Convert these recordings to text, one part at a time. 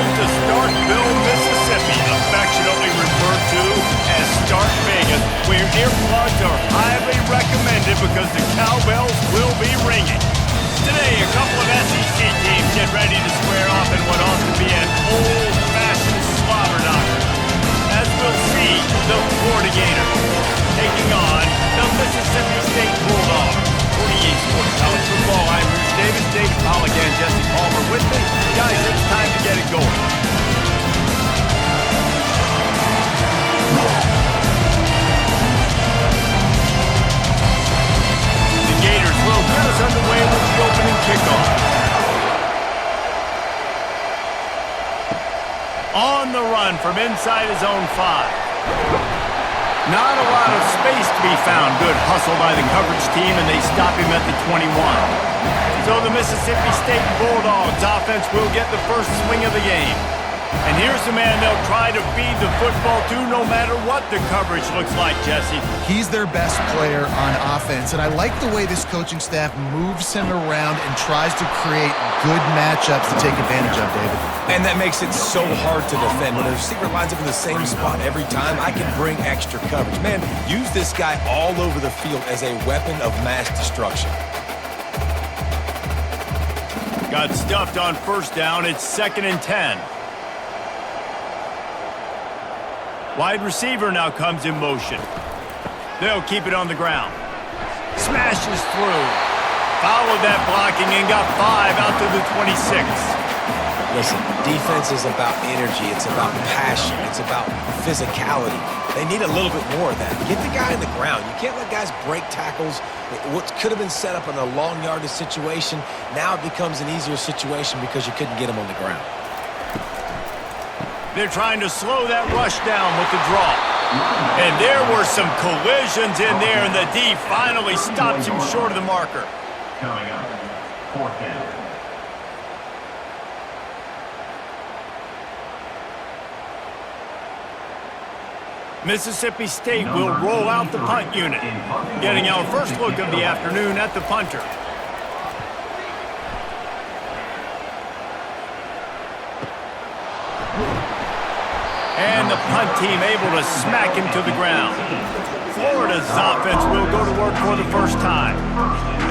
Welcome to Starkville, Mississippi, affectionately referred to as Stark Vegas, where earplugs are highly recommended because the cowbells will be ringing. Today, a couple of SEC teams get ready to square off in what ought to be an old-fashioned slobber knocker. As we'll see, the Florida Gators taking on the Mississippi State Bulldogs. 48 Sports College Football. I'm David Powell again, Jesse Palmer with me. Guys, it's time to get it going. The Gators will get us underway with the opening kickoff. On the run from inside his own 5. Not a lot of space to be found. Good hustle by the coverage team, and they stop him at the 21. So the Mississippi State Bulldogs offense will get the first swing of the game. And here's the man they'll try to feed the football to no matter what the coverage looks like, Jesse. He's their best player on offense, and I like the way this coaching staff moves him around and tries to create good matchups to take advantage of, David. And that makes it so hard to defend. When the receiver lines up in the same spot every time, I can bring extra coverage. Man, use this guy all over the field as a weapon of mass destruction. Got stuffed on first down. It's 2nd and 10. Wide receiver now comes in motion. They'll keep it on the ground. Smashes through. Followed that blocking and got 5 out to the 26. Listen, defense is about energy. It's about passion. It's about physicality. They need a little bit more of that. Get the guy in the ground. You can't let guys break tackles. What could have been set up in a long yardage situation, now it becomes an easier situation because you couldn't get him on the ground. They're trying to slow that rush down with the draw. And there were some collisions in there, and the D finally stops him short of the marker. Coming up, 4th down. Mississippi State will roll out the punt unit, getting our first look of the afternoon at the punter. And the punt team able to smack him to the ground. Florida's offense will go to work for the first time.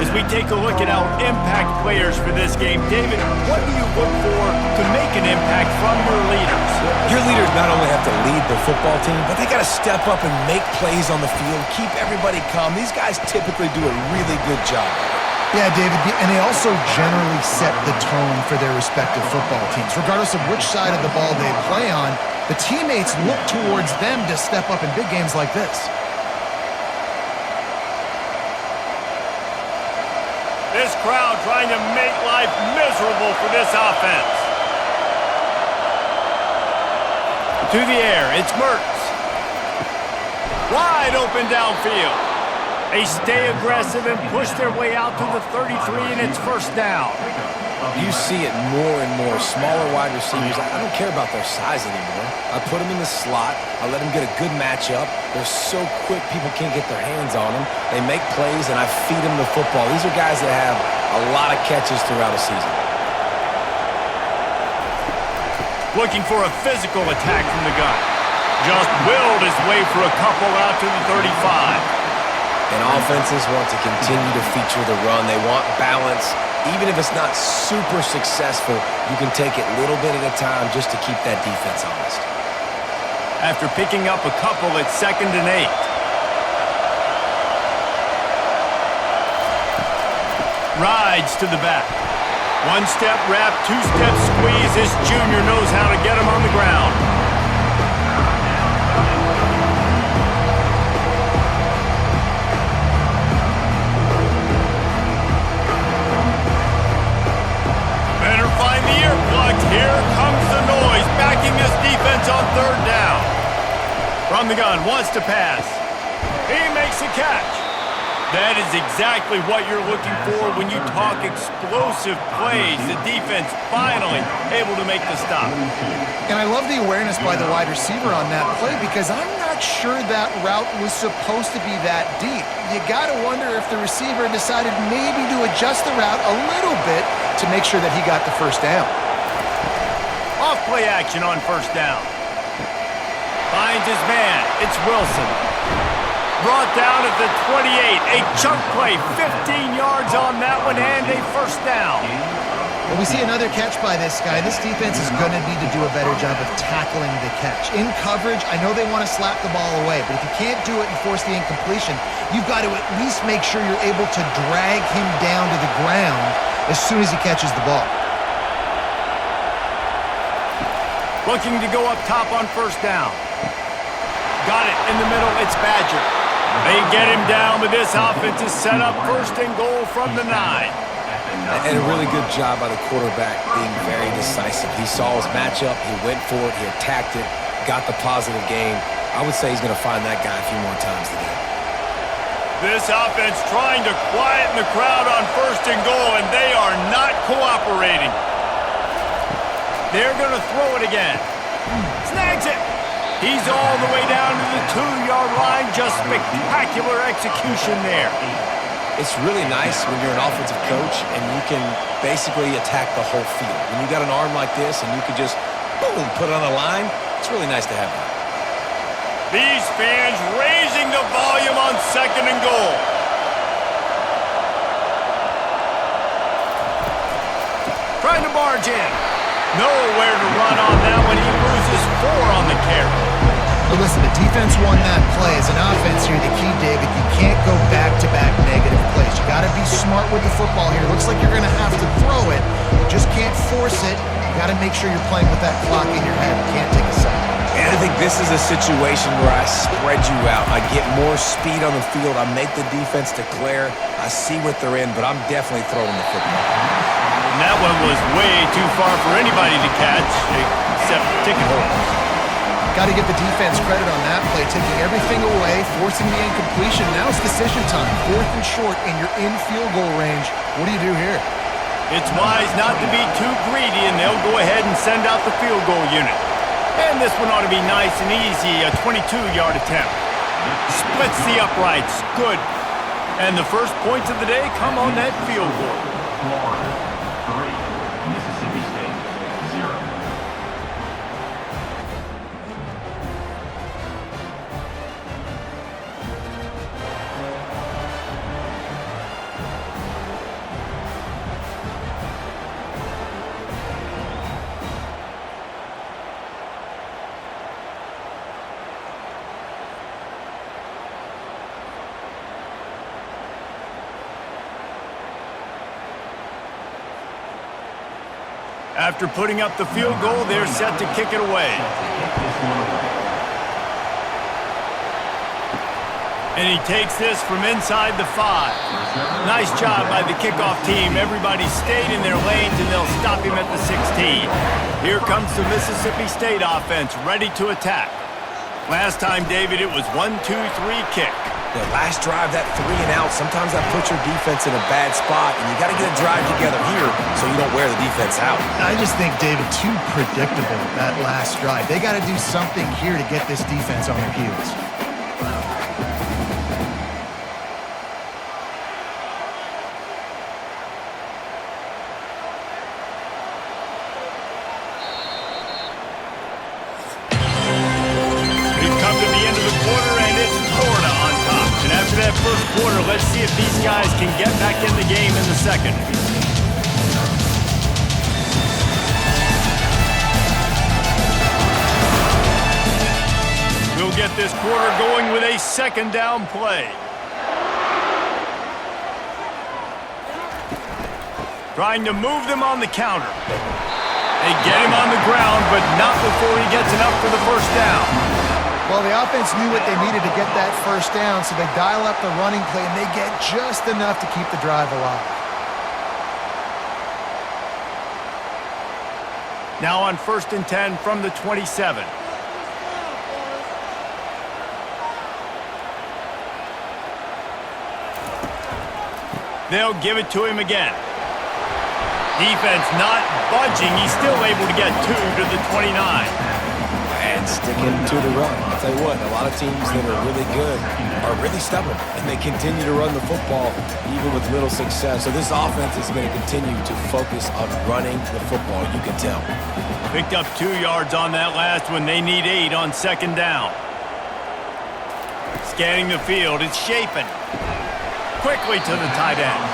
As we take a look at our impact players for this game, David, what do you look for to make an impact from your leaders? Your leaders not only have to lead the football team, but they got to step up and make plays on the field, keep everybody calm. These guys typically do a really good job. Yeah, David, and they also generally set the tone for their respective football teams. Regardless of which side of the ball they play on, the teammates look towards them to step up in big games like this. This crowd trying to make life miserable for this offense. To the air, it's Mertz. Wide open downfield. They stay aggressive and push their way out to the 33, and it's first down. You see it more and more. Smaller wide receivers, I don't care about their size anymore. I put them in the slot. I let them get a good matchup. They're so quick, people can't get their hands on them. They make plays, and I feed them the football. These are guys that have a lot of catches throughout a season. Looking for a physical attack from the gun. Just willed his way for a couple out to the 35. And offenses want to continue to feature the run. They want balance. Even if it's not super successful, you can take it little bit at a time just to keep that defense honest. After picking up a couple, it's 2nd and 8. Rides to the back. One-step wrap, two-step squeeze. This junior knows how to get him on the ground. Here comes the noise, backing this defense on 3rd down. From the gun, wants to pass. He makes a catch. That is exactly what you're looking for when you talk explosive plays. The defense finally able to make the stop. And I love the awareness by the wide receiver on that play because I'm not sure that route was supposed to be that deep. You got to wonder if the receiver decided maybe to adjust the route a little bit to make sure that he got the first down. Off play action on first down. Finds his man. It's Wilson. Brought down at the 28. A chunk play. 15 yards on that one and a first down. Well, we see another catch by this guy. This defense is going to need to do a better job of tackling the catch. In coverage, I know they want to slap the ball away, but if you can't do it and force the incompletion, you've got to at least make sure you're able to drag him down to the ground as soon as he catches the ball. Looking to go up top on first down. Got it in the middle. It's Badger. They get him down, but this offense is set up first and goal from the 9. And a really good job by the quarterback being very decisive. He saw his matchup, he went for it, he attacked it, got the positive gain. I would say he's going to find that guy a few more times today. This offense trying to quieten the crowd on first and goal, and they are not cooperating. They're going to throw it again. Snags it. He's all the way down to the 2-yard line. Just spectacular execution there. It's really nice when you're an offensive coach and you can basically attack the whole field. When you got an arm like this and you can just, boom, put it on the line, it's really nice to have that. These fans raising the volume on second and goal. Trying to barge in. Nowhere to run on that one. He loses 4 on the carry. But listen, the defense won that play. As an offense here, the key, David, you can't go back-to-back negative plays. You got to be smart with the football here. Looks like you're going to have to throw it. You just can't force it. You got to make sure you're playing with that clock in your head. You can't take a sack. And I think this is a situation where I spread you out. I get more speed on the field. I make the defense declare. I see what they're in, but I'm definitely throwing the football. And that one was way too far for anybody to catch, except ticket holders. Got to give the defense credit on that play, taking everything away, forcing the incompletion. Now it's decision time. 4th and short, and you're in field goal range. What do you do here? It's wise not to be too greedy, and they'll go ahead and send out the field goal unit. And this one ought to be nice and easy, a 22-yard attempt. Splits the uprights. Good. And the first points of the day come on that field goal. Florida 3, Mississippi State 0. After putting up the field goal, they're set to kick it away. And he takes this from inside the 5. Nice job by the kickoff team. Everybody stayed in their lanes, and they'll stop him at the 16. Here comes the Mississippi State offense, ready to attack. Last time, David, it was 1-2-3 kick. The last drive, that 3 and out, sometimes that puts your defense in a bad spot, and you got to get a drive together here so you don't wear the defense out. I just think, David, too predictable, that last drive. They got to do something here to get this defense on their heels. That first quarter, let's see if these guys can get back in the game in the second. We'll get this quarter going with a second down play. Trying to move them on the counter. They get him on the ground, but not before he gets enough for the first down. Well, the offense knew what they needed to get that first down, so they dial up the running play, and they get just enough to keep the drive alive. Now on 1st and 10 from the 27. They'll give it to him again. Defense not budging. He's still able to get 2 to the 29. And sticking to the run. I'll tell you what, a lot of teams that are really good are really stubborn, and they continue to run the football even with little success. So this offense is going to continue to focus on running the football, you can tell. Picked up 2 yards on that last one. They need 8 on second down. Scanning the field. It's shaping. Quickly to the tight end.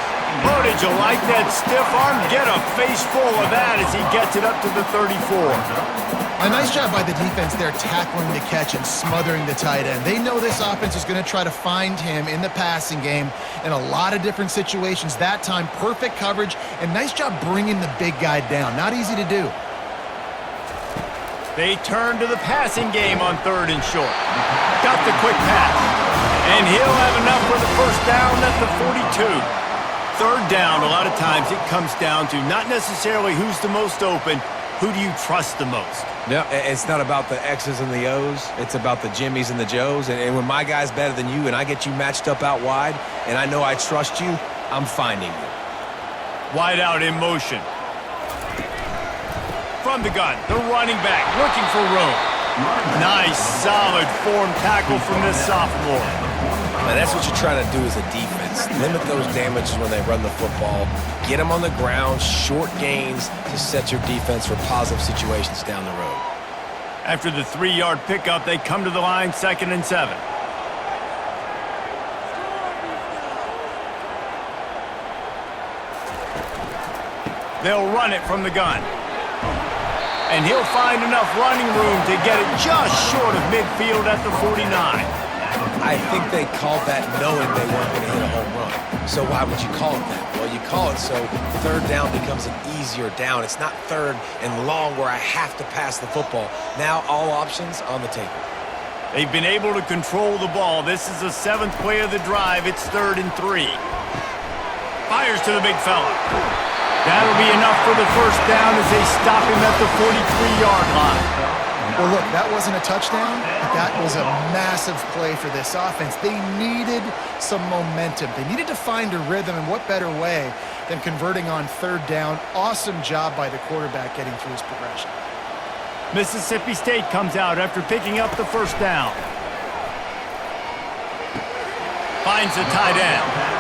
Oh, did you like that stiff arm? Get a face full of that as he gets it up to the 34. A nice job by the defense there tackling the catch and smothering the tight end. They know this offense is going to try to find him in the passing game in a lot of different situations. That time, perfect coverage and nice job bringing the big guy down. Not easy to do. They turn to the passing game on 3rd and short. Got the quick pass. And he'll have enough for the first down at the 42. 3rd down, a lot of times it comes down to not necessarily who's the most open, who do you trust the most? No, it's not about the X's and the O's. It's about the Jimmys and the Joes. And when my guy's better than you and I get you matched up out wide and I know I trust you, I'm finding you. Wide out in motion. From the gun, the running back looking for room. Nice, solid form tackle from this sophomore. Now, that's what you're trying to do as a defense. Limit those damages when they run the football. Get them on the ground, short gains to set your defense for positive situations down the road. After the 3-yard pickup, they come to the line 2nd and 7. They'll run it from the gun. And he'll find enough running room to get it just short of midfield at the 49. I think they called that knowing they weren't going to hit a home run. So why would you call it that? Well, you call it so 3rd down becomes an easier down. It's not 3rd and long where I have to pass the football. Now all options on the table. They've been able to control the ball. This is the 7th play of the drive. It's 3rd and 3. Fires to the big fella. That'll be enough for the first down as they stop him at the 43-yard line. Well, look, that wasn't a touchdown, but that was a massive play for this offense. They needed some momentum. They needed to find a rhythm, and what better way than converting on 3rd down. Awesome job by the quarterback getting through his progression. Mississippi State comes out after picking up the first down. Finds the tight end.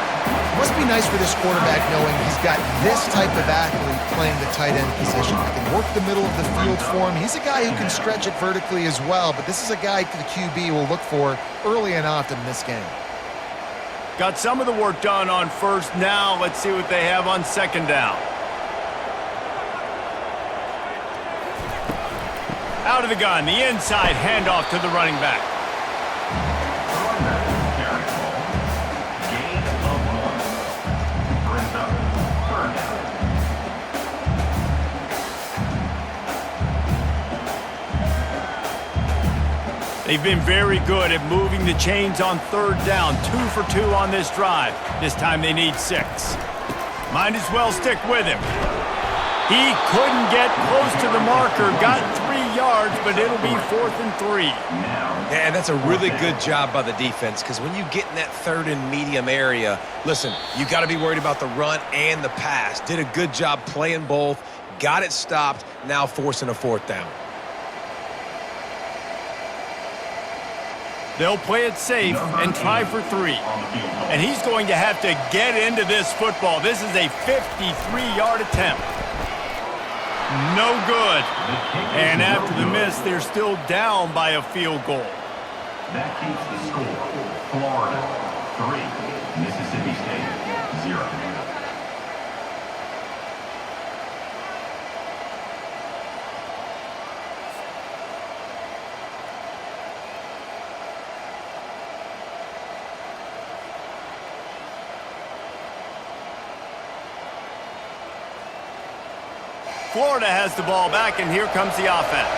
Must be nice for this quarterback knowing he's got this type of athlete playing the tight end position. He can work the middle of the field for him. He's a guy who can stretch it vertically as well, but this is a guy the QB will look for early and often in this game. Got some of the work done on 1st. Now let's see what they have on 2nd down. Out of the gun, the inside handoff to the running back. They've been very good at moving the chains on 3rd down. 2 for 2 on this drive. This time they need 6. Might as well stick with him. He couldn't get close to the marker. Got 3 yards, but it'll be 4th and 3. Yeah, that's a really good job by the defense because when you get in that 3rd and medium area, listen, you got to be worried about the run and the pass. Did a good job playing both. Got it stopped. Now forcing a 4th down. They'll play it safe and try for 3. And he's going to have to get into this football. This is a 53-yard attempt. No good. And after the miss, they're still down by a field goal. That keeps the score. Florida 3, Mississippi State 0. Florida has the ball back, and here comes the offense.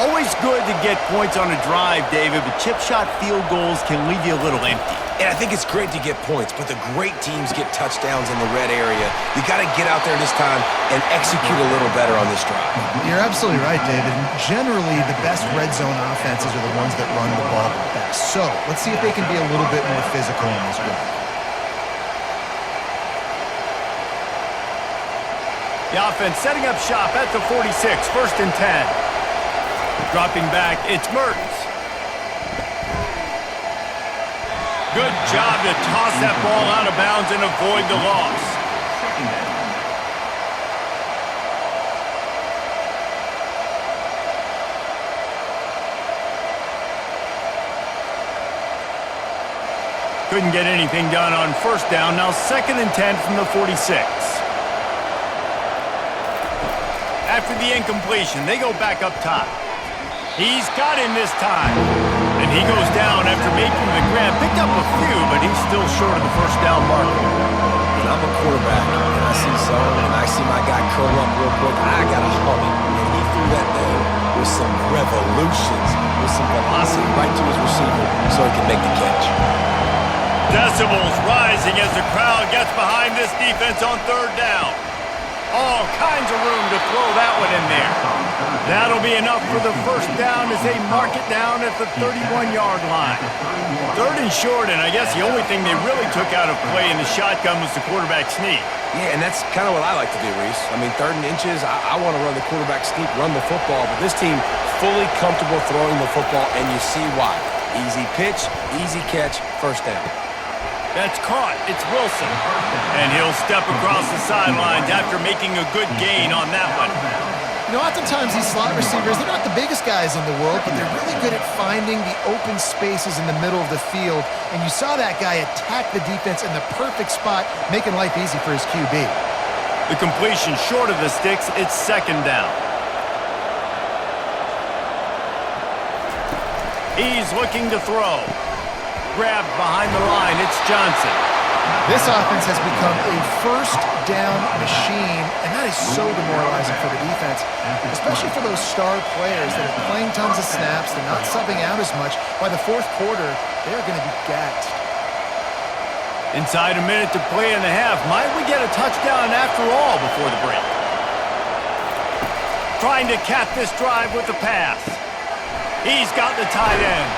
Always good to get points on a drive, David, but chip shot field goals can leave you a little empty. And I think it's great to get points, but the great teams get touchdowns in the red area. You got to get out there this time and execute a little better on this drive. You're absolutely right, David. Generally, the best red zone offenses are the ones that run the ball the best. So let's see if they can be a little bit more physical in this drive. The offense setting up shop at the 46, 1st and 10. Dropping back, it's Mertens. Good job to toss that ball out of bounds and avoid the loss. Couldn't get anything done on first down. Now 2nd and 10 from the 46. After the incompletion, they go back up top. He's got him this time. And he goes down after making the grab. Picked up a few, but he's still short of the first down mark. When I'm a quarterback and I see zone and I see my guy curl up real quick, I got to hum it. And he threw that thing with some revolutions, with some velocity right to his receiver so he can make the catch. Decibels rising as the crowd gets behind this defense on 3rd down. All kinds of room to throw that one in there. That'll be enough for the first down as they mark it down at the 31-yard line. 3rd and short, and I guess the only thing they really took out of play in the shotgun was the quarterback sneak. Yeah, and that's kind of what I like to do, Reese. I mean, 3rd and inches, I want to run the quarterback sneak, run the football, but this team fully comfortable throwing the football, and you see why. Easy pitch, easy catch, first down. That's caught. It's Wilson. And he'll step across the sidelines after making a good gain on that one. You know, oftentimes these slot receivers, they're not the biggest guys in the world, but they're really good at finding the open spaces in the middle of the field. And you saw that guy attack the defense in the perfect spot, making life easy for his QB. The completion short of the sticks, it's 2nd down. He's looking to throw. Grabbed behind the line, it's Johnson. This offense has become a first down machine, and that is so demoralizing for the defense, especially for those star players that are playing tons of snaps. They're not subbing out as much. By the 4th quarter, they're going to be gassed. Inside a minute to play in the half. Might we get a touchdown after all before the break? Trying to cap this drive with the pass. He's got the tight end.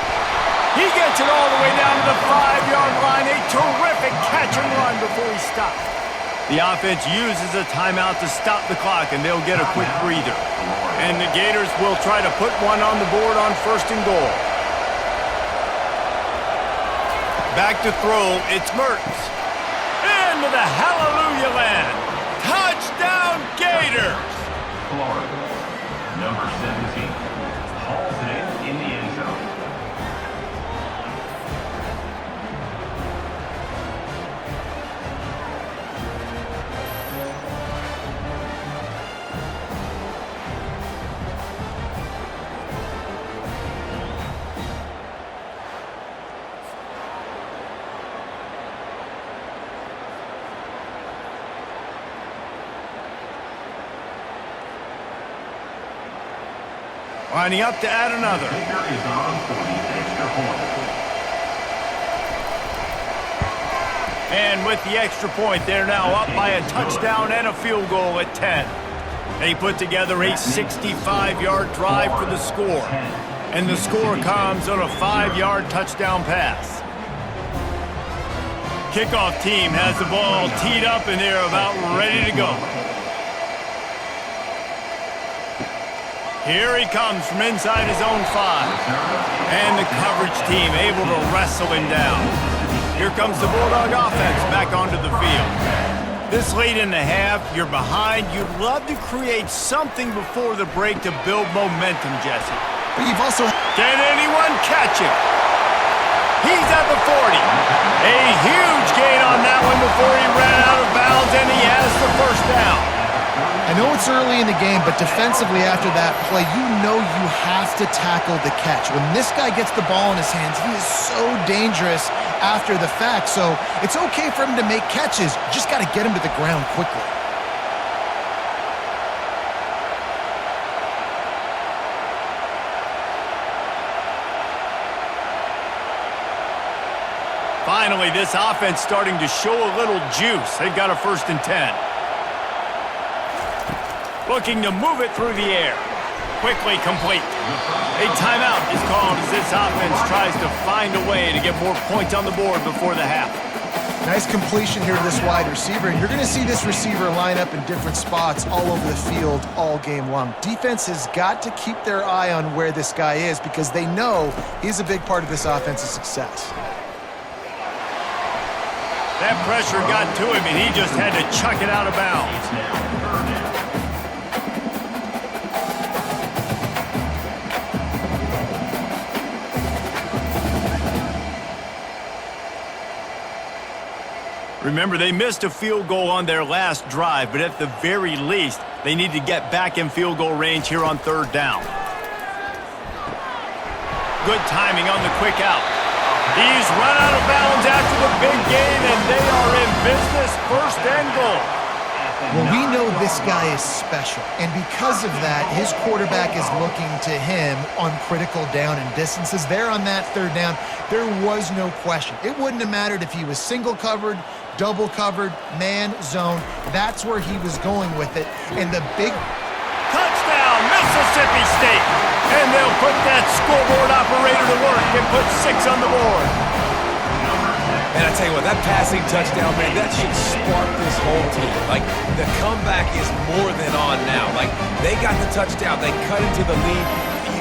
He gets it all the way down to the 5-yard line. A terrific catch and run before he stops. The offense uses a timeout to stop the clock, and they'll get a quick breather. And the Gators will try to put one on the board on 1st and goal. Back to throw, it's Mertens. Into the hallelujah land. Touchdown Gators! Florida, number 17, hauls it in the end zone. Lining up to add another. Kicker is on for the extra point. And with the extra point, they're now up by a touchdown and a field goal at 10. They put together a 65-yard drive for the score. And the score comes on a 5-yard touchdown pass. Kickoff team has the ball teed up and they're about ready to go. Here he comes from inside his own 5. And the coverage team able to wrestle him down. Here comes the Bulldog offense back onto the field. This late in the half, you're behind. You'd love to create something before the break to build momentum, Jesse. But you've also... Can anyone catch him? He's at the 40. A huge gain on that one before he ran out of bounds, and he has the first down. I know it's early in the game, but defensively after that play, you know you have to tackle the catch. When this guy gets the ball in his hands, he is so dangerous after the fact. So it's okay for him to make catches. You just got to get him to the ground quickly. Finally, this offense starting to show a little juice. They've got a 1st and 10. Looking to move it through the air. Quickly complete. A timeout is called as this offense tries to find a way to get more points on the board before the half. Nice completion here to this wide receiver, and you're going to see this receiver line up in different spots all over the field all game long. Defense has got to keep their eye on where this guy is because they know he's a big part of this offense's success. That pressure got to him, and he just had to chuck it out of bounds. Remember, they missed a field goal on their last drive, but at the very least, they need to get back in field goal range here on third down. Good timing on the quick out. He's run out of bounds after the big gain, and they are in business, first and goal. Well, we know this guy is special, and because of that, his quarterback is looking to him on critical down and distances. There on that third down, there was no question. It wouldn't have mattered if he was single covered, double covered, man, zone. That's where he was going with it, and the big touchdown, Mississippi State! And they'll put that scoreboard operator to work and put 6 on the board. And I tell you what, that passing touchdown, man, that should spark this whole team. Like, the comeback is more than on now. Like, they got the touchdown. They cut into the lead.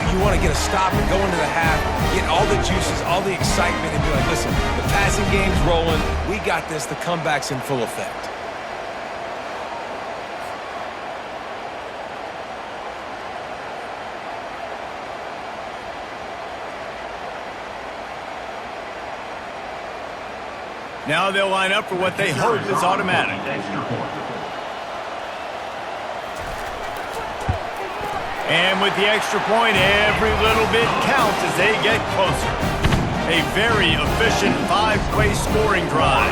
You want to get a stop and go into the half, get all the juices, all the excitement, and be like, listen, the passing game's rolling. We got this. The comeback's in full effect. Now they'll line up for what they hope is automatic. And with the extra point, every little bit counts as they get closer. A very efficient 5-play scoring drive.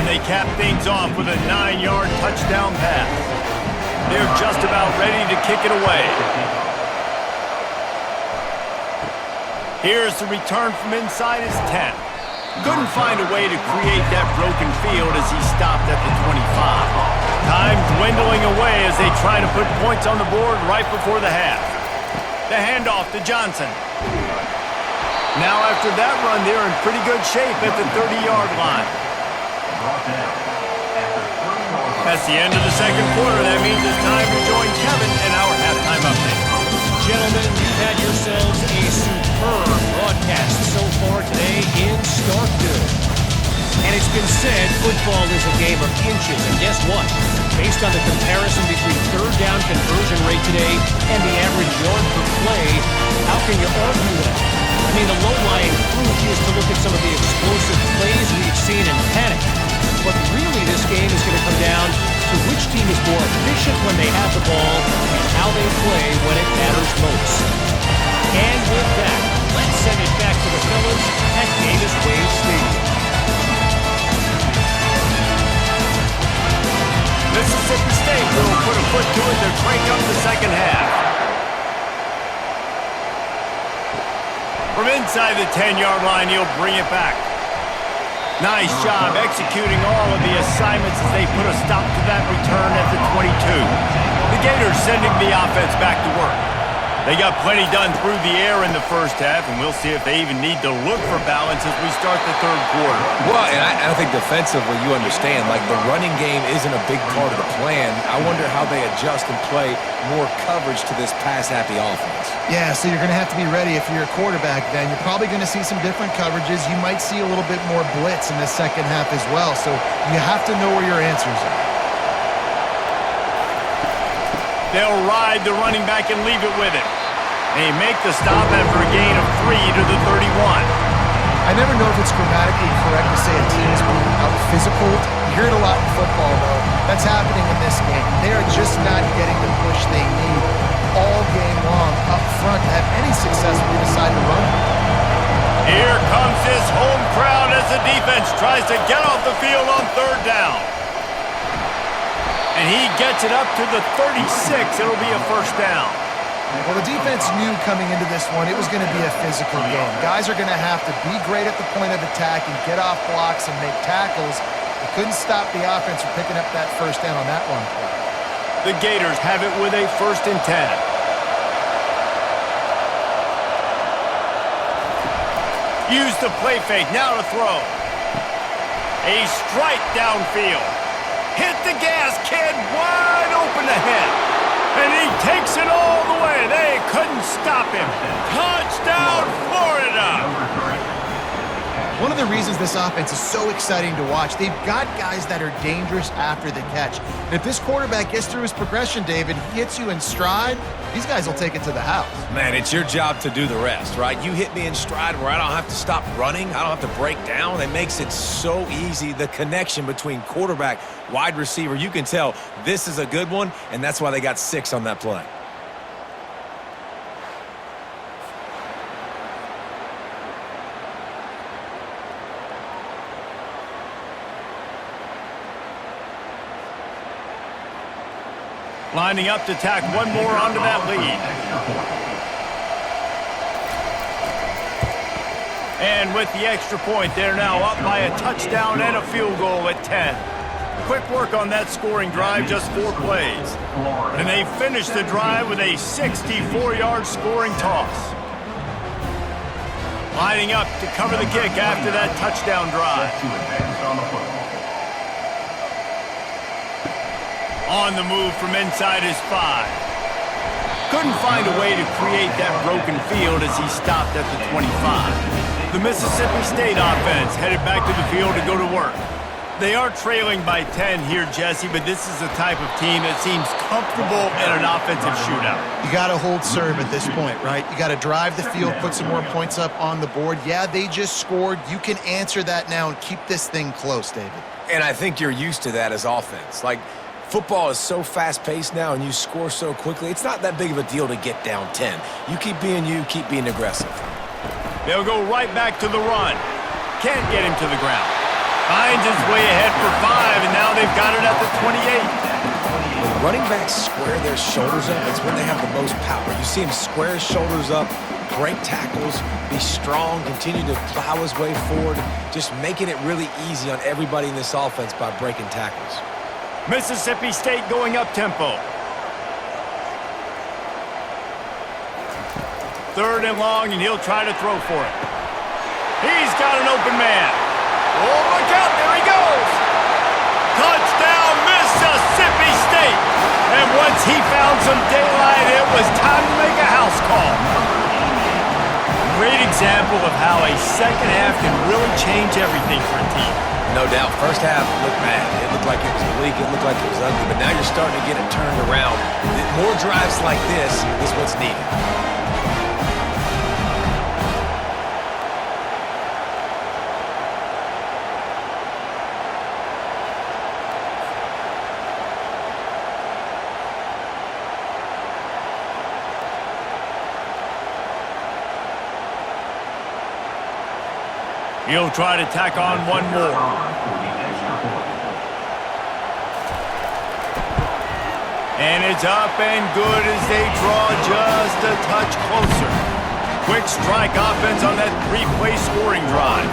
And they cap things off with a 9-yard touchdown pass. They're just about ready to kick it away. Here's the return from inside his 10. Couldn't find a way to create that broken field as he stopped at the 25. Time dwindling away as they try to put points on the board right before the half. The handoff to Johnson. Now after that run, they're in pretty good shape at the 30-yard line. That's the end of the second quarter. That means it's time to join Kevin in our halftime update. Gentlemen, you've had yourselves a superb broadcast so far today in Starkville. And it's been said football is a game of inches, and guess what? Based on the comparison between third down conversion rate today and the average yard per play, how can you argue that? I mean, the low-lying fruit is to look at some of the explosive plays we've seen in panic. But really, this game is going to come down to which team is more efficient when they have the ball and how they play when it matters most. And with that, let's send it back to the fellas at Davis Wade Stadium. Mississippi State will put a foot to it to crank up the second half. From inside the 10-yard line, he'll bring it back. Nice job executing all of the assignments as they put a stop to that return at the 22. The Gators sending the offense back to work. They got plenty done through the air in the first half, and we'll see if they even need to look for balance as we start the third quarter. Well, and I think defensively, you understand, like the running game isn't a big part of the plan. I wonder how they adjust and play more coverage to this pass-happy offense. Yeah, so you're going to have to be ready if you're a quarterback then. You're probably going to see some different coverages. You might see a little bit more blitz in the second half as well, so you have to know where your answers are. They'll ride the running back and leave it with it. They make the stop after a gain of 3 to the 31. I never know if it's grammatically correct to say a team is being out-physical. You hear it a lot in football, though. That's happening in this game. They are just not getting the push they need all game long up front to have any success when they decide to run. Here comes this home crowd as the defense tries to get off the field on third down. And he gets it up to the 36. It'll be a first down. Well, the defense knew coming into this one it was going to be a physical game. Guys are going to have to be great at the point of attack and get off blocks and make tackles. They couldn't stop the offense from picking up that first down on that one play. The Gators have it with a 1st and 10. Use the play fake, now to throw. A strike downfield. Hit the gas, kid, wide open ahead. And he takes it all the way. They couldn't stop him. Touchdown, Florida! One of the reasons this offense is so exciting to watch, they've got guys that are dangerous after the catch. And if this quarterback gets through his progression, David, he hits you in stride, these guys will take it to the house. Man, it's your job to do the rest, right? You hit me in stride where I don't have to stop running. I don't have to break down. It makes it so easy. The connection between quarterback, wide receiver, you can tell this is a good one, and that's why they got 6 on that play. Lining up to tack one more onto that lead. And with the extra point, they're now up by a touchdown and a field goal at 10. Quick work on that scoring drive, just 4 plays. And they finish the drive with a 64-yard scoring toss. Lining up to cover the kick after that touchdown drive. On the move from inside his 5. Couldn't find a way to create that broken field as he stopped at the 25. The Mississippi State offense headed back to the field to go to work. They are trailing by 10 here, Jesse, but this is the type of team that seems comfortable in an offensive shootout. You got to hold serve at this point, right? You got to drive the field, put some more points up on the board. Yeah, they just scored. You can answer that now and keep this thing close, David. And I think you're used to that as offense. Like, football is so fast-paced now and you score so quickly, it's not that big of a deal to get down 10. You keep being aggressive. They'll go right back to the run. Can't get him to the ground. Finds his way ahead for 5, and now they've got it at the 28. When running backs square their shoulders up, it's when they have the most power. You see him square his shoulders up, break tackles, be strong, continue to plow his way forward, just making it really easy on everybody in this offense by breaking tackles. Mississippi State going up-tempo. 3rd and long, and he'll try to throw for it. He's got an open man. Oh, look out, there he goes. Touchdown, Mississippi State. And once he found some daylight, it was time to make a house call. Great example of how a second half can really change everything for a team. No doubt. First half looked bad. It looked like it was bleak. It looked like it was ugly. But now you're starting to get it turned around. More drives like this is what's needed. He'll try to tack on one more. And it's up and good as they draw just a touch closer. Quick strike offense on that 3-play scoring drive.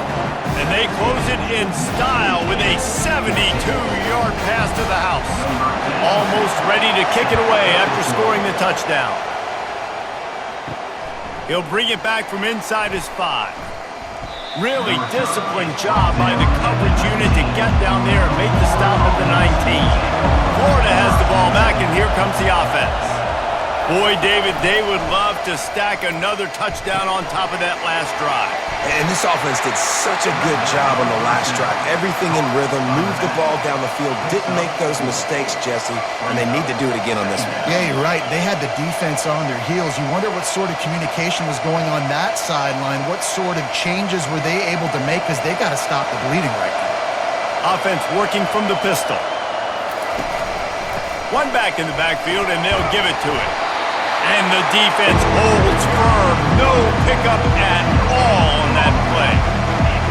And they close it in style with a 72-yard pass to the house. Almost ready to kick it away after scoring the touchdown. He'll bring it back from inside his 5. Really disciplined job by the coverage unit to get down there and make the stop at the 19. Florida has the ball back, and here comes the offense. Boy, David, they would love to stack another touchdown on top of that last drive. And this offense did such a good job on the last drive. Everything in rhythm, moved the ball down the field, didn't make those mistakes, Jesse, and they need to do it again on this one. Yeah, you're right. They had the defense on their heels. You wonder what sort of communication was going on that sideline. What sort of changes were they able to make, because they got to stop the bleeding right now. Offense working from the pistol. One back in the backfield, and they'll give it to him. And the defense holds firm. No pickup at all on that play.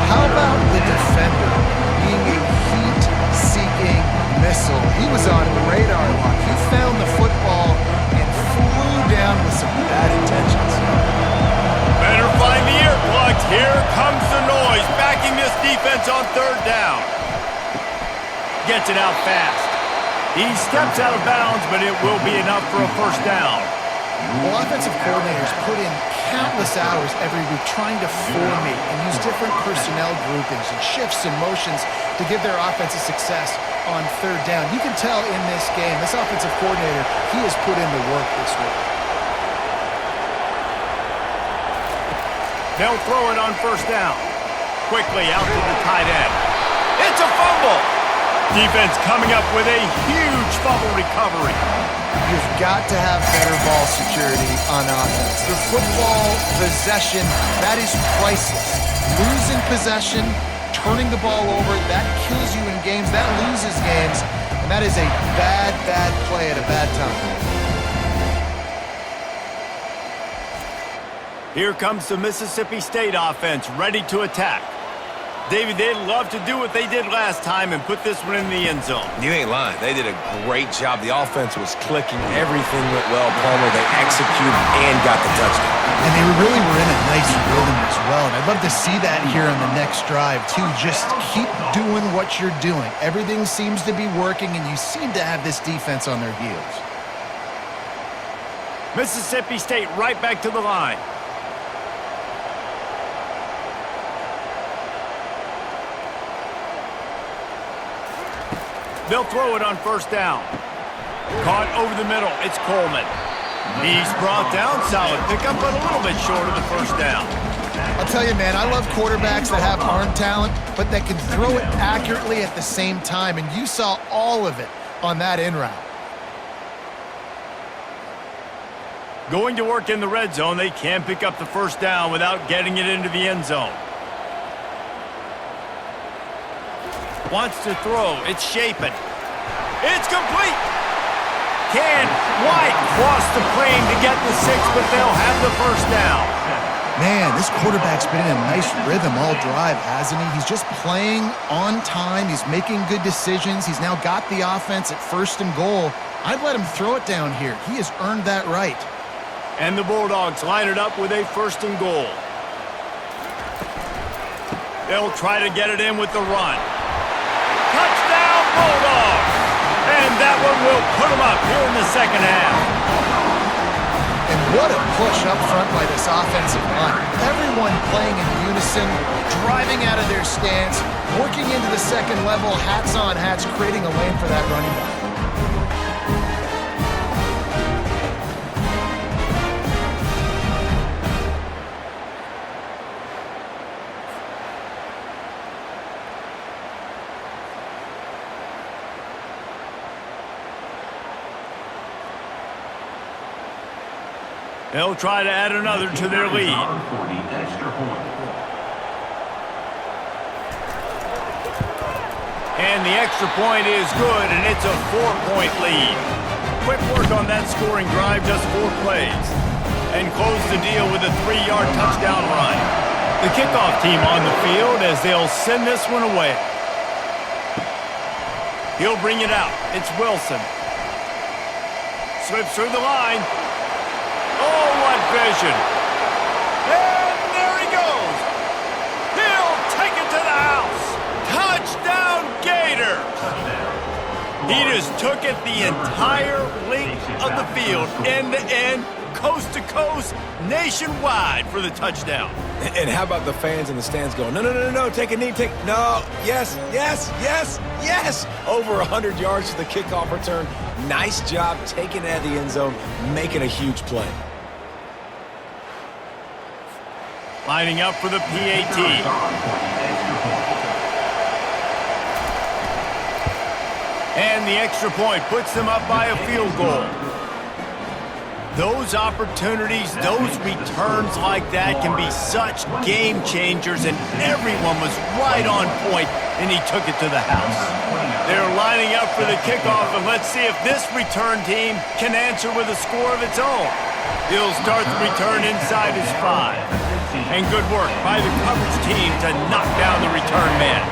How about the defender being a heat-seeking missile? He was on radar lock. He found the football and flew down with some bad intentions. Better find the earplugs. Here comes the noise, backing this defense on 3rd down. Gets it out fast. He steps out of bounds, but it will be enough for a 1st down. Well, offensive coordinators put in countless hours every week trying to formate and use different personnel groupings and shifts and motions to give their offensive success on 3rd down. You can tell in this game, this offensive coordinator, he has put in the work this week. They'll throw it on 1st down. Quickly out to the tight end. It's a fumble. Defense coming up with a huge fumble recovery. You've got to have better ball security on offense. The football possession, that is priceless. Losing possession, turning the ball over, that kills you in games, that loses games, and that is a bad, bad play at a bad time. Here comes the Mississippi State offense, ready to attack. David, they'd love to do what they did last time and put this one in the end zone. You ain't lying. They did a great job. The offense was clicking. Everything went well, Palmer. They executed and got the touchdown. And they really were in a nice rhythm as well. And I'd love to see that here on the next drive, too. Just keep doing what you're doing. Everything seems to be working, and you seem to have this defense on their heels. Mississippi State right back to the line. They'll throw it on first down. Caught over the middle. It's Coleman. He's brought down. Solid pickup, but a little bit short of the first down. I'll tell you, man, I love quarterbacks that have arm talent, but that can throw it accurately at the same time, and you saw all of it on that in route. Going to work in the red zone. They can pick up the first down without getting it into the end zone. Wants to throw. It's Shapen. It's complete. Can White cross the plane to get the 6, but they'll have the first down. Man, this quarterback's been in a nice rhythm all drive, hasn't he? He's just playing on time. He's making good decisions. He's now got the offense at first and goal. I'd let him throw it down here. He has earned that right. And the Bulldogs line it up with a first and goal. They'll try to get it in with the run. Touchdown, Bulldogs! And that one will put them up here in the second half. And what a push up front by this offensive line. Everyone playing in unison, driving out of their stance, working into the second level, hats on hats, creating a lane for that running back. They'll try to add another to their lead. And the extra point is good, and it's a 4-point lead. Quick work on that scoring drive, just 4 plays. And close the deal with a 3-yard touchdown run. The kickoff team on the field as they'll send this one away. He'll bring it out. It's Wilson. Slips through the line. Oh, what vision. And there he goes. He'll take it to the house. Touchdown, Gator. He just took it the entire length of the field, end to end, coast to coast, nationwide for the touchdown. And how about the fans in the stands going, no, no, no, no, take a knee, no, yes, yes, yes, yes. Over 100 yards to the kickoff return. Nice job taking it out of the end zone, making a huge play. Lining up for the PAT. And the extra point puts them up by a field goal. Those opportunities, those returns like that can be such game changers, and everyone was right on point, and he took it to the house. They're lining up for the kickoff, and let's see if this return team can answer with a score of its own. He'll start the return inside his 5. And good work by the coverage team to knock down the return man.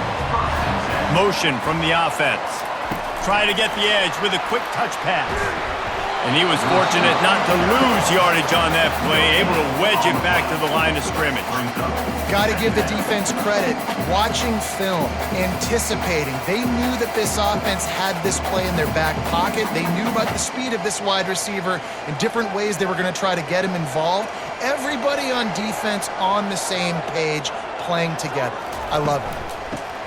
Motion from the offense. Try to get the edge with a quick touch pass. And he was fortunate not to lose yardage on that play, able to wedge it back to the line of scrimmage. Got to give the defense credit. Watching film, anticipating. They knew that this offense had this play in their back pocket. They knew about the speed of this wide receiver and different ways they were going to try to get him involved. Everybody on defense on the same page, playing together. I love it.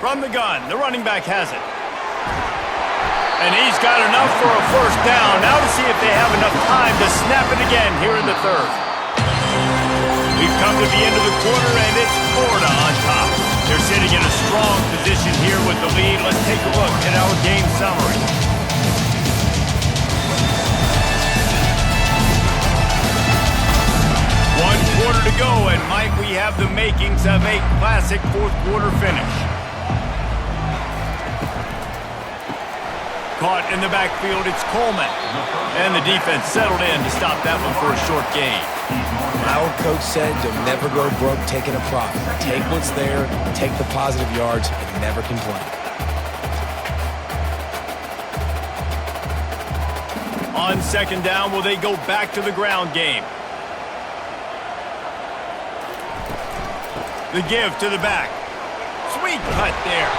From the gun, the running back has it. And he's got enough for a first down. Now to see if they have enough time to snap it again here in the third. We've come to the end of the quarter, and it's Florida on top. They're sitting in a strong position here with the lead. Let's take a look at our game summary. One quarter to go, and Mike, we have the makings of a classic fourth quarter finish. Caught in the backfield, it's Coleman. And the defense settled in to stop that one for a short gain. Our coach said you'll never go broke taking a profit. Take what's there, take the positive yards, and never complain. On second down, will they go back to the ground game? The give to the back. Sweet cut there.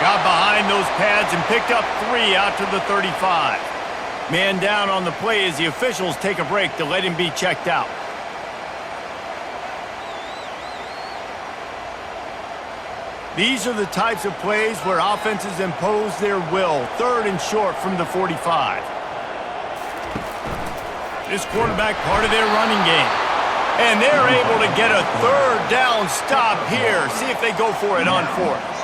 Got behind those pads and picked up 3 out to the 35. Man down on the play as the officials take a break to let him be checked out. These are the types of plays where offenses impose their will. 3rd and short from the 45. This quarterback part of their running game. And they're able to get a 3rd down stop here. See if they go for it on 4th.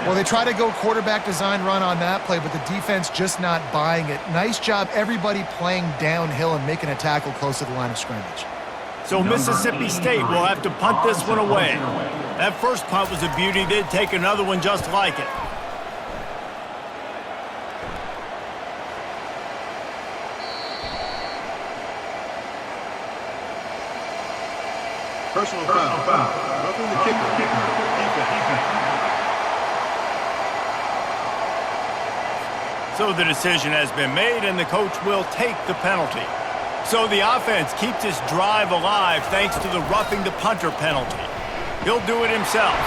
Well, they try to go quarterback design run on that play, but the defense just not buying it. Nice job, everybody playing downhill and making a tackle close to the line of scrimmage. So Mississippi State will have to punt this one away. That first punt was a beauty. They'd take another one just like it. Personal foul. Roughing the kicker. So the decision has been made, and the coach will take the penalty. So the offense keeps this drive alive thanks to the roughing the punter penalty. He'll do it himself.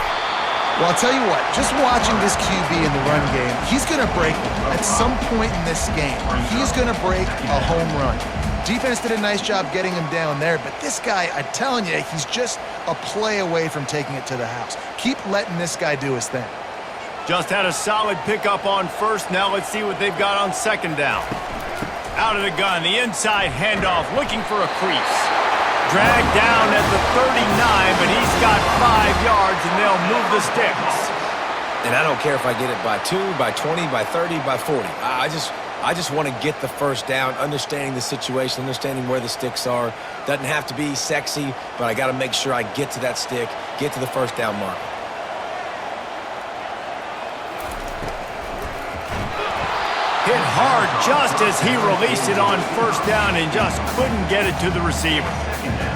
Well, I'll tell you what, just watching this QB in the run game, he's going to break at some point in this game. He's going to break a home run. Defense did a nice job getting him down there, but this guy, I'm telling you, he's just a play away from taking it to the house. Keep letting this guy do his thing. Just had a solid pickup on first. Now let's see what they've got on second down. Out of the gun, the inside handoff, looking for a crease. Dragged down at the 39, but he's got 5 yards, and they'll move the sticks. And I don't care if I get it by 2, by 20, by 30, by 40. I just want to get the first down, understanding the situation, understanding where the sticks are. Doesn't have to be sexy, but I got to make sure I get to that stick, get to the first down mark. Hit hard just as he released it on first down and just couldn't get it to the receiver.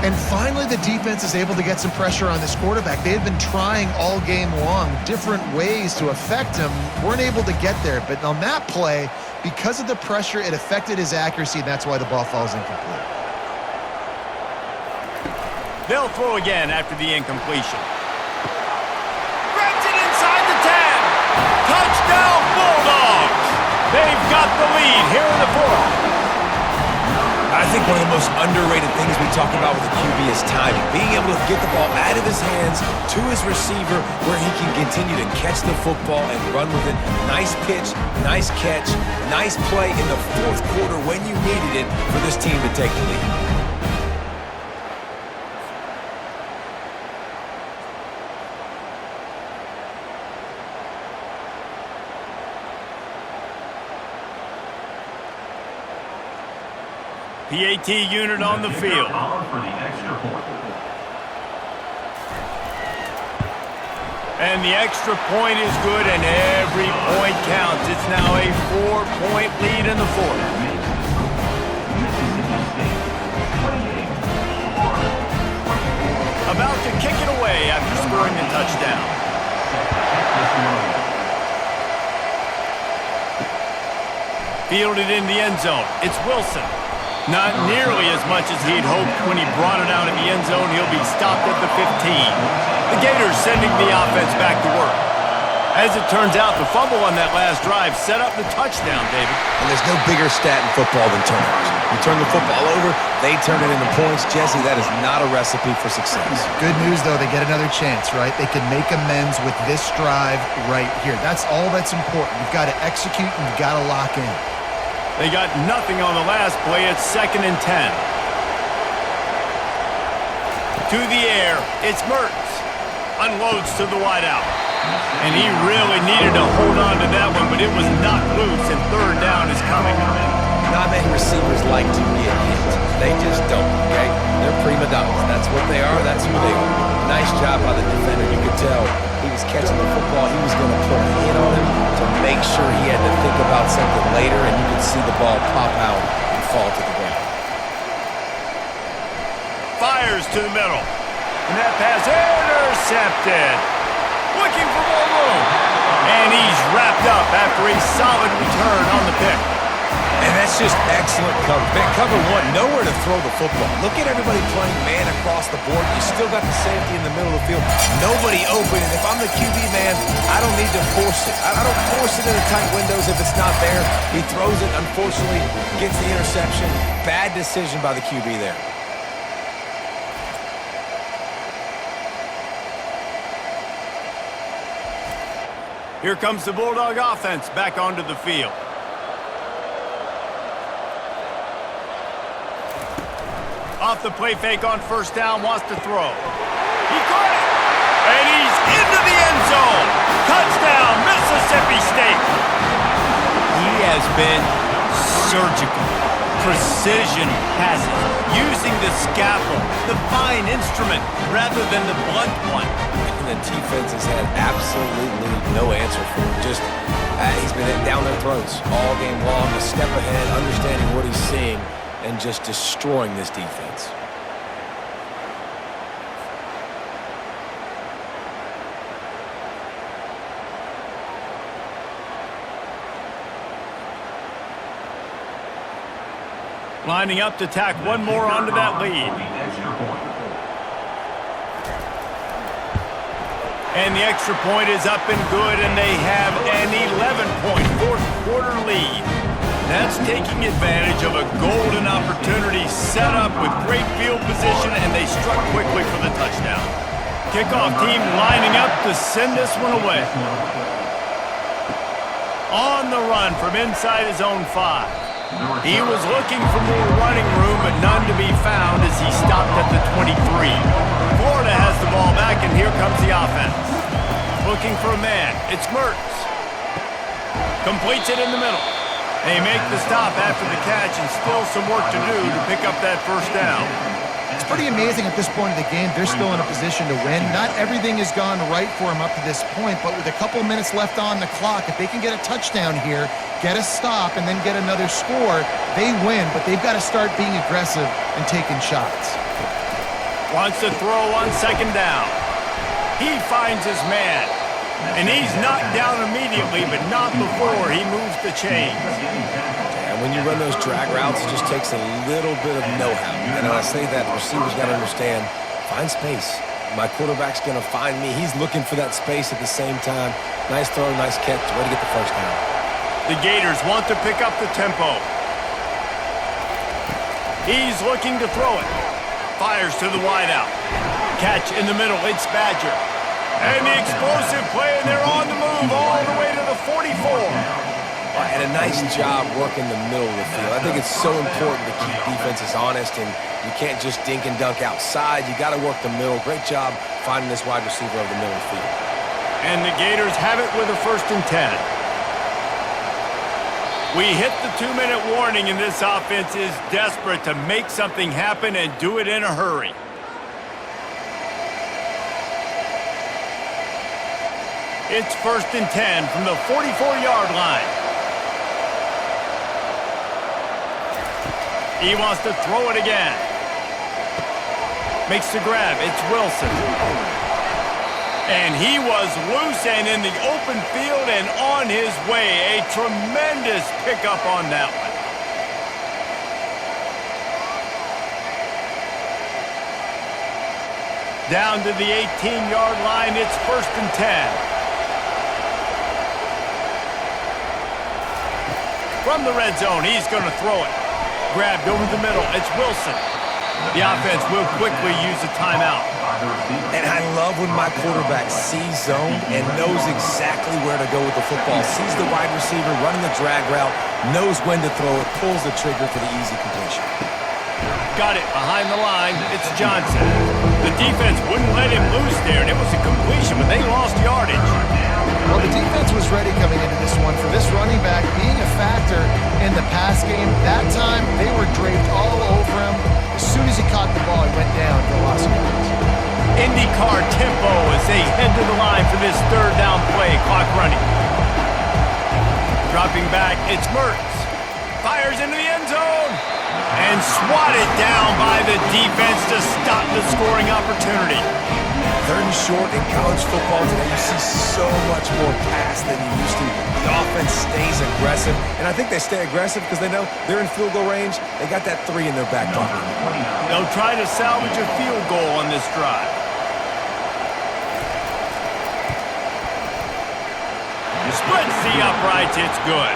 And finally, the defense is able to get some pressure on this quarterback. They had been trying all game long different ways to affect him. Weren't able to get there. But on that play, because of the pressure, it affected his accuracy, and that's why the ball falls incomplete. They'll throw again after the incompletion. Grabs it inside the 10. Touchdown, Bulldogs! They've got the lead here in the 4th. I think one of the most underrated things we talk about with the QB is timing. Being able to get the ball out of his hands to his receiver where he can continue to catch the football and run with it. Nice pitch, nice catch, nice play in the 4th quarter when you needed it for this team to take the lead. PAT unit on the field. And the extra point is good, and every point counts. It's now a 4-point lead in the 4th. About to kick it away after scoring the touchdown. Fielded in the end zone. It's Wilson. Not nearly as much as he'd hoped when he brought it out in the end zone. He'll be stopped at the 15. The Gators sending the offense back to work. As it turns out, the fumble on that last drive set up the touchdown, David. And there's no bigger stat in football than turnovers. You turn the football over, they turn it into points. Jesse, that is not a recipe for success. Good news, though, they get another chance, right? They can make amends with this drive right here. That's all that's important. You've got to execute and you've got to lock in. They got nothing on the last play. It's 2nd and 10. To the air. It's Mertz. unloads to the wideout. And he really needed to hold on to that one, but it was knocked loose, and third down is coming. Not many receivers like to get hit. They just don't, okay? They're prima donnas. That's what they are. That's who they are. Nice job by the defender. You could tell he was catching the football. He was going to put a hit on him to make sure he had to think about something later, and you could see the ball pop out and fall to the ground. Fires to the middle. And that pass intercepted. Looking for more room. And he's wrapped up after a solid return on the pick. And that's just excellent cover. Cover one, nowhere to throw the football. Look at everybody playing man across the board. You still got the safety in the middle of the field. Nobody open. And if I'm the QB, man, I don't need to force it. I don't force it in the tight windows if it's not there. He throws it, unfortunately, gets the interception. Bad decision by the QB there. Here comes the Bulldog offense back onto the field. Off the play fake on first down, wants to throw. He caught it! And he's into the end zone! Touchdown, Mississippi State! He has been surgical. Precision passes, using the scalpel, the fine instrument, rather than the blunt one. And the defense has had absolutely no answer for him. Just, he's been down their throats all game long, a step ahead, understanding what he's seeing, and just destroying this defense. Lining up to tack one more onto that lead. And the extra point is up and good, and they have an 11-point fourth-quarter lead. That's taking advantage of a golden opportunity set up with great field position, and they struck quickly for the touchdown. Kickoff team lining up to send this one away. On the run from inside his own 5. He was looking for more running room, but none to be found as he stopped at the 23. Florida has the ball back, and here comes the offense. Looking for a man. It's Mertz. Completes it in the middle. They make the stop after the catch, and still some work to do to pick up that first down. It's pretty amazing at this point of the game. They're still in a position to win. Not everything has gone right for them up to this point, but with a couple minutes left on the clock, if they can get a touchdown here, get a stop, and then get another score, they win, but they've got to start being aggressive and taking shots. Wants to throw on second down. He finds his man, and he's knocked down immediately, but not before he moves the chains. And when you run those drag routes, it just takes a little bit of know-how. And when I say that, the receiver's got to understand, find space. My quarterback's going to find me. He's looking for that space at the same time. Nice throw, nice catch. Way to get the first down. The Gators want to pick up the tempo. He's looking to throw it. Fires to the wideout. Catch in the middle. It's Badger. And the explosive play, and they're on the move all the way to the 44. And a nice job working the middle of the field. I think it's so important to keep defenses honest, and you can't just dink and dunk outside. You got to work the middle. Great job finding this wide receiver over the middle of the field. And the Gators have it with a 1st and 10. We hit the 2-minute warning, and this offense is desperate to make something happen and do it in a hurry. It's 1st and 10 from the 44-yard line. He wants to throw it again. Makes the grab. It's Wilson. And he was loose and in the open field and on his way. A tremendous pickup on that one. Down to the 18-yard line. It's 1st and 10. From the red zone, he's going to throw it. Grabbed over the middle. It's Wilson. The offense will quickly use a timeout. And I love when my quarterback sees zone and knows exactly where to go with the football. Sees the wide receiver running the drag route, knows when to throw it, pulls the trigger for the easy completion. Got it behind the line. It's Johnson. The defense wouldn't let him loose there, and it was a completion, but they lost yardage. Well, the defense was ready coming into this one. For this running back being a factor in the pass game, that time they were draped all over him. As soon as he caught the ball, he went down for a loss of yards. IndyCar tempo as they head to the line for this third down play. Clock running. Dropping back, it's Mertz. Fires into the end zone. And swatted down by the defense to stop the scoring opportunity. Third and short in college football today, you see so much more pass than you used to. The offense stays aggressive, and I think they stay aggressive because they know they're in field goal range. They got that 3 in their back pocket. They'll try to salvage a field goal on this drive. Splits the uprights, it's good.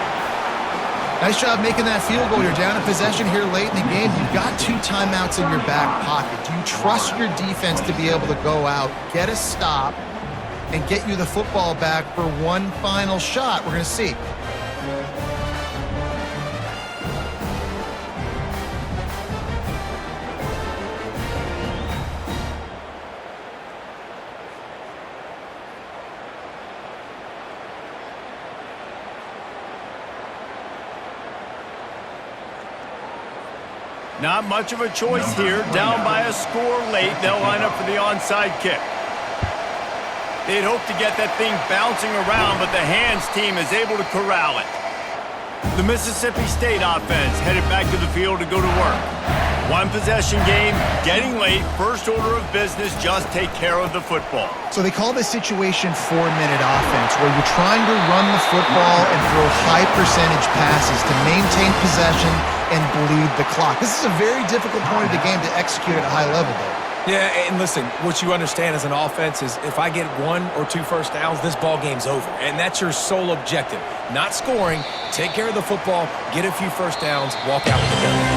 Nice job making that field goal. You're down a possession here late in the game. You've got 2 timeouts in your back pocket. Do you trust your defense to be able to go out, get a stop, and get you the football back for one final shot? We're going to see. Not much of a choice here. Down by a score late, they'll line up for the onside kick. They'd hope to get that thing bouncing around, but the hands team is able to corral it. The Mississippi State offense headed back to the field to go to work. One possession game, getting late, first order of business, just take care of the football. So they call this situation 4-minute offense, where you're trying to run the football and throw high percentage passes to maintain possession and bleed the clock. This is a very difficult point of the game to execute at a high level, though. Yeah, and listen, what you understand as an offense is if I get 1 or 2 first downs, this ball game's over. And that's your sole objective. Not scoring, take care of the football, get a few first downs, walk out with the gun.